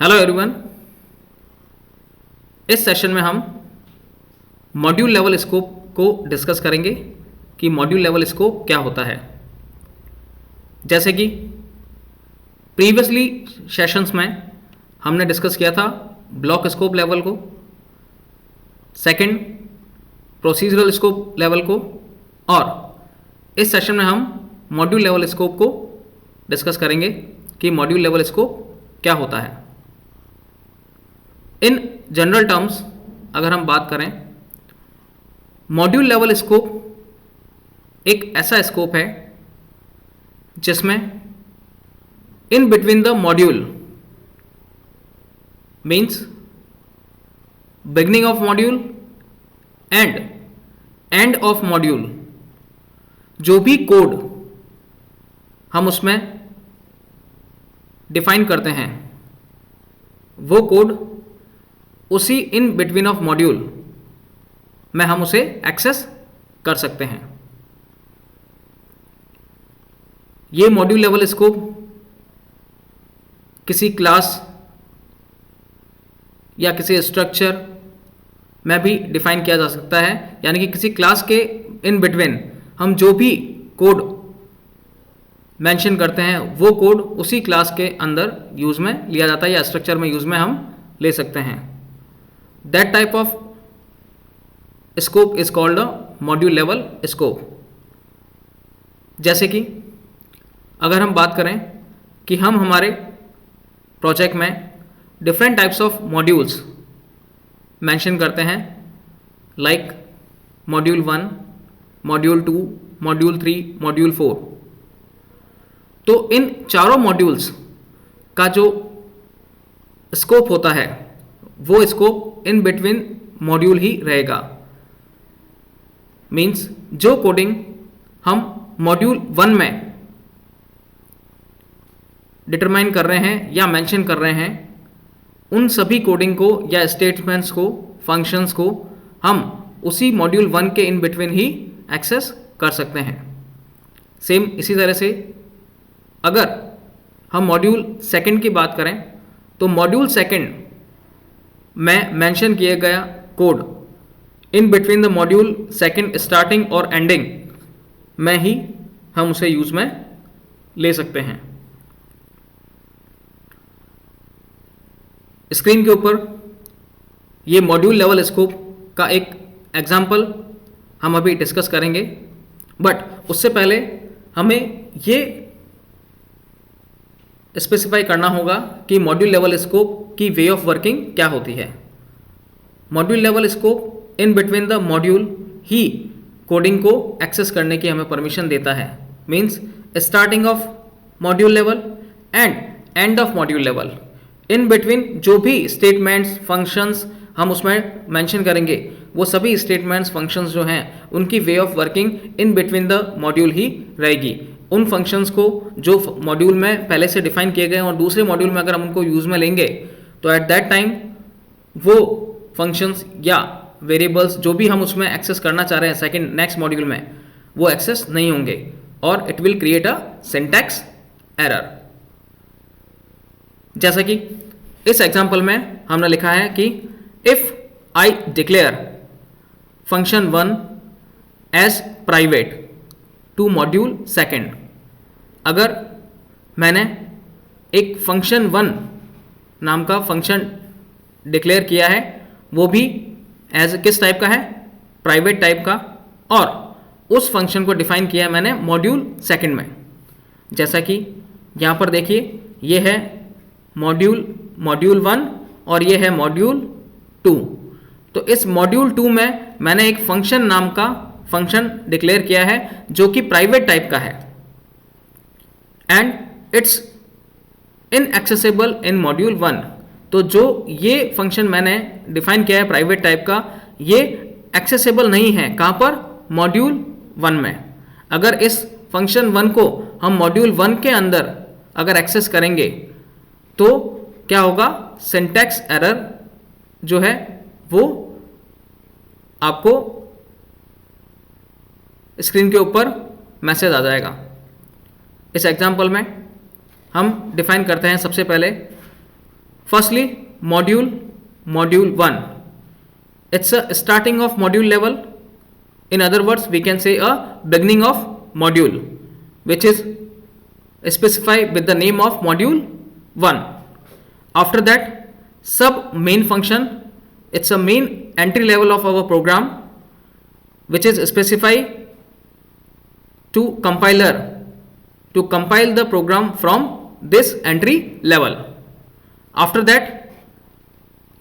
Hello everyone. इस session में हम मॉड्यूल लेवल स्कोप को डिस्कस करेंगे कि मॉड्यूल लेवल स्कोप क्या होता है। जैसे कि प्रीवियसली सेशंस में हमने डिस्कस किया था ब्लॉक स्कोप लेवल को, सेकंड प्रोसीजरल स्कोप लेवल को, और इस सेशन में हम मॉड्यूल लेवल स्कोप को डिस्कस करेंगे कि मॉड्यूल लेवल स्कोप क्या होता है। इन जनरल टर्म्स अगर हम बात करें, मॉड्यूल लेवल स्कोप एक ऐसा स्कोप है जिसमें इन between the module means beginning of module and end of module जो भी कोड हम उसमें डिफाइन करते हैं वो कोड उसी इन बिटवीन ऑफ मॉड्यूल में हम उसे एक्सेस कर सकते हैं। ये मॉड्यूल लेवल स्कोप किसी क्लास या किसी स्ट्रक्चर में भी डिफाइन किया जा सकता है, यानी कि किसी क्लास के इन बिटवीन हम जो भी कोड मेंशन करते हैं वो कोड उसी क्लास के अंदर यूज में लिया जाता है या स्ट्रक्चर में यूज में हम ले सकते हैं। That type of scope is called a module level scope. जैसे कि अगर हम बात करें कि हम हमारे प्रोजेक्ट में different types of modules mention करते हैं, like module 1, module 2, module 3, module 4, तो इन चारों मॉड्यूल्स का जो स्कोप होता है वो स्कोप इन बिटवीन मॉड्यूल ही रहेगा। मीन्स जो कोडिंग हम मॉड्यूल 1 में डिटरमाइन कर रहे हैं या मेंशन कर रहे हैं, उन सभी कोडिंग को या स्टेटमेंट्स को, फंक्शंस को हम उसी मॉड्यूल 1 के इन बिटवीन ही एक्सेस कर सकते हैं। सेम इसी तरह से अगर हम मॉड्यूल 2 की बात करें तो मॉड्यूल 2 में मेंशन किया गया code in between the module 2 starting और एंडिंग में ही हम उसे यूज में ले सकते हैं। स्क्रीन के ऊपर ये मॉड्यूल लेवल स्कोप का एक एग्जाम्पल हम अभी डिस्कस करेंगे, बट उससे पहले हमें ये स्पेसिफाई करना होगा कि मॉड्यूल लेवल स्कोप की वे ऑफ वर्किंग क्या होती है। Module level scope in between the module he coding को एक्सेस करने की हमें परमिशन देता है। Means starting of module level and end of module level, in between जो भी स्टेटमेंट्स, फंक्शंस हम उसमें मेंशन करेंगे वो सभी स्टेटमेंट्स, फंक्शंस जो हैं उनकी way of working in between the module ही रहेगी। उन फंक्शंस को जो मॉड्यूल में पहले से डिफाइन किए गए और दूसरे मॉड्यूल में अगर हम उनको यूज में लेंगे तो एट दैट टाइम वो फंक्शंस या वेरिएबल्स जो भी हम उसमें एक्सेस करना चाह रहे हैं नेक्स्ट मॉड्यूल में, वो एक्सेस नहीं होंगे और it will create a syntax error. जैसा कि इस एग्जांपल में हमने लिखा है कि if I declare function 1 as private to module 2, अगर मैंने एक फंक्शन 1 नाम का फंक्शन डिक्लेयर किया है, वो भी एज किस टाइप का है, प्राइवेट टाइप का, और उस फंक्शन को डिफाइन किया है मैंने मॉड्यूल 2 में। जैसा कि यहाँ पर देखिए ये है मॉड्यूल 1 और ये है मॉड्यूल 2। तो इस मॉड्यूल 2 में मैंने एक फंक्शन नाम का फंक्शन डिक्लेयर किया है जो कि प्राइवेट टाइप का है and it's inaccessible in module 1। तो जो ये फंक्शन मैंने डिफाइन किया है प्राइवेट टाइप का, ये एक्सेसिबल नहीं है कहाँ पर, मॉड्यूल 1 में। अगर इस फंक्शन 1 को हम मॉड्यूल 1 के अंदर अगर एक्सेस करेंगे तो क्या होगा, सिंटैक्स एरर जो है वो आपको स्क्रीन के ऊपर मैसेज आ जाएगा। इस एग्जांपल में हम डिफाइन करते हैं सबसे पहले Firstly, module 1. It's a starting of module level. In other words, we can say a beginning of module, which is specified with the name of module 1. After that, sub main function. It's a main entry level of our program, which is specified to compiler to compile the program from this entry level. After that,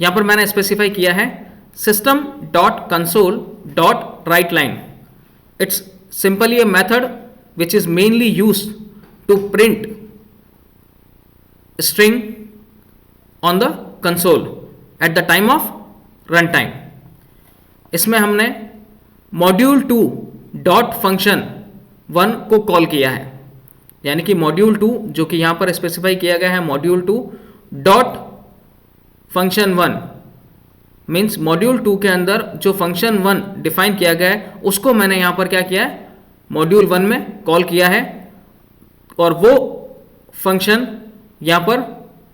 यहाँ पर मैंने specify किया है system.console.writeLine. It's simply a method which is mainly used to print string on the console at the time of runtime. इसमें हमने module 2 dot function 1 को call किया है, यानी कि मॉड्यूल 2 जो कि यहाँ पर स्पेसिफाई किया गया है module 2 dot function 1 means module 2 के अंदर जो फंक्शन 1 डिफाइन किया गया है उसको मैंने यहाँ पर क्या किया है, मॉड्यूल 1 में कॉल किया है, और वो फंक्शन यहाँ पर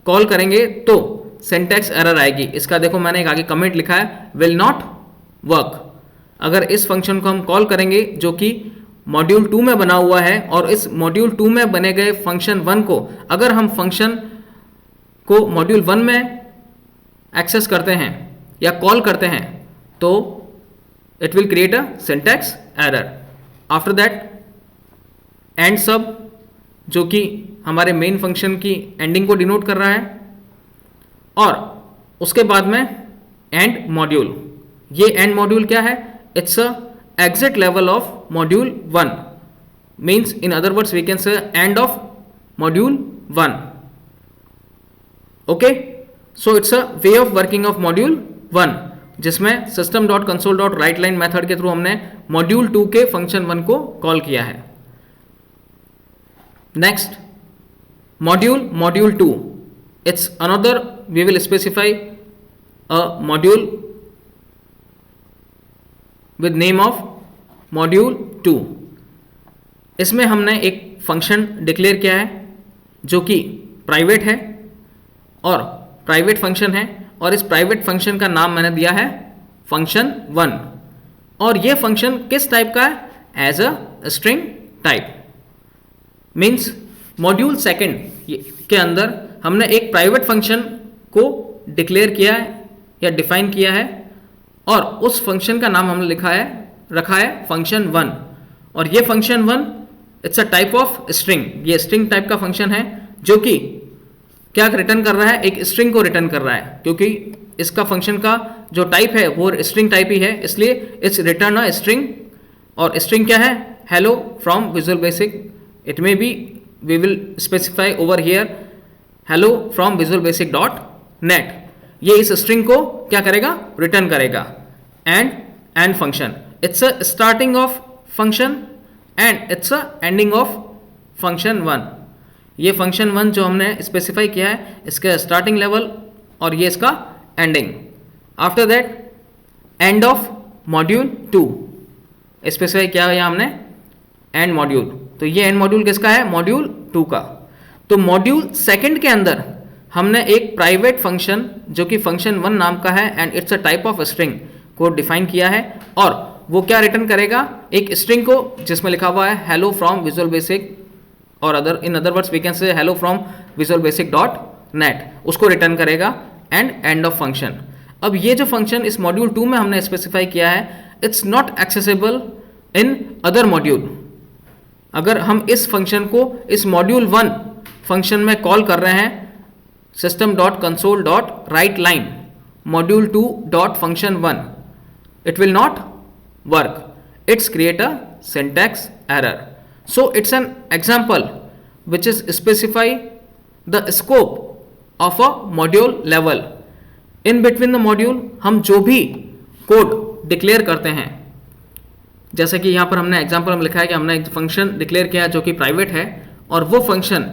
कॉल करेंगे तो सिंटैक्स एरर आएगी. इसका देखो मैंने एक आगे कमेंट लिखा है, विल नॉट वर्क. अगर इस फंक्शन को हम कॉल करेंगे जो कि मॉड्यूल 2 में बना हुआ है, और इस मॉड्यूल 2 में बने गए फंक्शन 1 को अगर हम फंक्शन को मॉड्यूल 1 में एक्सेस करते हैं या कॉल करते हैं तो it will create a syntax error. After that and सब जो कि हमारे मेन फंक्शन की एंडिंग को डिनोट कर रहा है, और उसके बाद में एंड मॉड्यूल. ये एंड मॉड्यूल क्या है, it's a exit level of module 1 means in other words we can say end of module 1. Okay, so it's a way of working of module 1 जिसमें system.console.writeLine मेथड के through हमने module 2 के function 1 को call किया है. Next module 2, it's another we will specify a module with name of module 2. इसमें हमने एक फंक्शन डिक्लेयर किया है जो कि प्राइवेट है और प्राइवेट फंक्शन है, और इस प्राइवेट फंक्शन का नाम मैंने दिया है फंक्शन 1. और ये फंक्शन किस टाइप का है, as a string type. Means module 2 के अंदर हमने एक प्राइवेट फंक्शन को डिक्लेयर किया है या डिफाइन किया है, और उस फंक्शन का नाम हमने रखा है फंक्शन 1. और ये function 1 it's a type of string. ये स्ट्रिंग टाइप का फंक्शन है जो कि क्या रिटर्न कर रहा है, एक स्ट्रिंग को रिटर्न कर रहा है, क्योंकि इसका फंक्शन का जो टाइप है वो स्ट्रिंग टाइप ही है, इसलिए इट्स रिटर्न अ स्ट्रिंग. और स्ट्रिंग क्या है, hello from visual basic. It may be we will specify over here hello from visual basic dot net. ये इस स्ट्रिंग को क्या करेगा, रिटर्न करेगा. End function, it's a starting of function and it's a ending of function 1. ये function 1 जो हमने specify किया है इसका स्टार्टिंग लेवल और ये इसका ending. After that end of module 2 specify किया है हमने एंड मॉड्यूल. तो ये एंड मॉड्यूल किसका है, मॉड्यूल 2 का. तो मॉड्यूल 2 के अंदर हमने एक प्राइवेट फंक्शन जो कि फंक्शन 1 नाम का है and it's a type of string को डिफाइन किया है, और वो क्या रिटर्न करेगा, एक स्ट्रिंग को जिसमें लिखा हुआ है हेलो फ्रॉम विजुअल बेसिक, और in other words we can say hello from visual basic dot net, उसको रिटर्न करेगा एंड ऑफ फंक्शन. अब ये जो फंक्शन इस मॉड्यूल 2 में हमने स्पेसिफाई किया है it's not accessible in other module. अगर हम इस फंक्शन को इस मॉड्यूल 1 फंक्शन में कॉल कर रहे हैं system.console.writeLine module 2 dot function 1, it will not work. It's create a syntax error. So it's an example which is specify the scope of a module level. In between the module हम जो भी code declare करते हैं, जैसे कि यहाँ पर हमने एग्जाम्पल में लिखा है कि हमने एक फंक्शन डिक्लेयर किया जो कि प्राइवेट है, और वो फंक्शन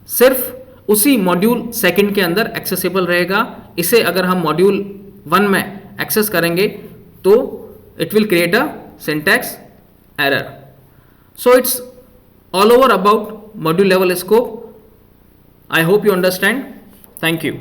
सिर्फ उसी मॉड्यूल 2 के अंदर एक्सेसिबल रहेगा. इसे अगर हम मॉड्यूल 1 में एक्सेस करेंगे तो it will create a syntax error. So it's all over about module level scope. I hope you understand. Thank you.